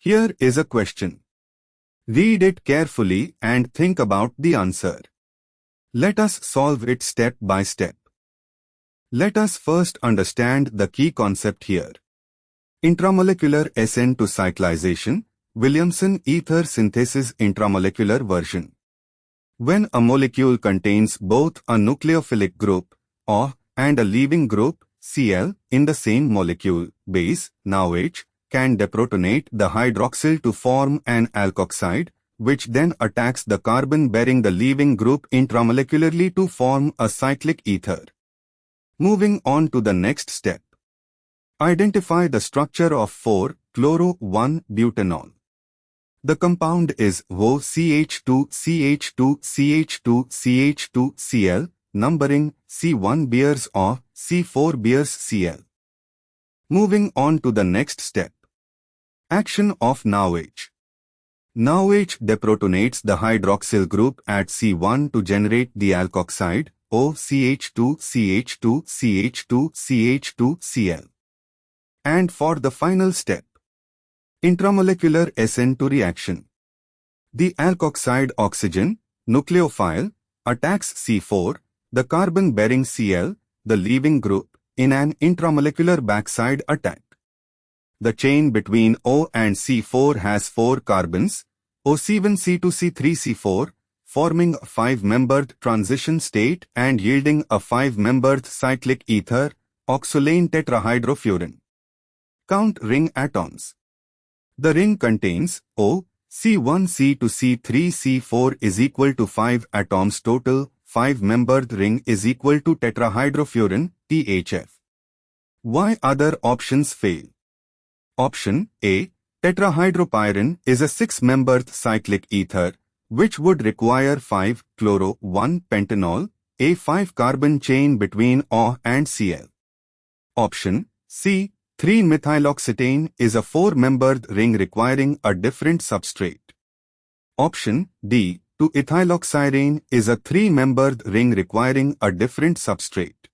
Here is a question. Read it carefully and think about the answer. Let us solve it step by step. Let us first understand the key concept here. Intramolecular SN2 cyclization, Williamson ether synthesis intramolecular version. When a molecule contains both a nucleophilic group, OH, and a leaving group, Cl, in the same molecule, base, NaOH, can deprotonate the hydroxyl to form an alkoxide, which then attacks the carbon bearing the leaving group intramolecularly to form a cyclic ether. Moving on to the next step. Identify the structure of 4-chloro-1-butanol. The compound is OCH2CH2CH2CH2Cl, numbering C1 bears OH, C4 bears Cl. Moving on to the next step. Action of NaOH. NaOH deprotonates the hydroxyl group at C1 to generate the alkoxide OCH2CH2CH2CH2Cl. And for the final step, intramolecular SN2 reaction. The alkoxide oxygen, nucleophile, attacks C4, the carbon-bearing Cl, the leaving group, in an intramolecular backside attack. The chain between O and C4 has 4 carbons, OC1C2C3C4, forming a 5-membered transition state and yielding a 5-membered cyclic ether, oxolane tetrahydrofuran. Count ring atoms. The ring contains O, C1C2C3C4 is equal to 5 atoms total, 5-membered ring is equal to tetrahydrofuran, THF. Why other options fail? Option A, tetrahydropyran is a 6-membered cyclic ether, which would require 5-chloro-1-pentanol, a 5-carbon chain between O and Cl. Option C, 3-methyloxetane is a 4-membered ring requiring a different substrate. Option D, 2-ethyloxyrane is a 3-membered ring requiring a different substrate.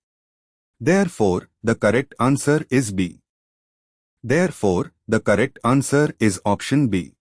Therefore, the correct answer is B. Therefore, the correct answer is option B.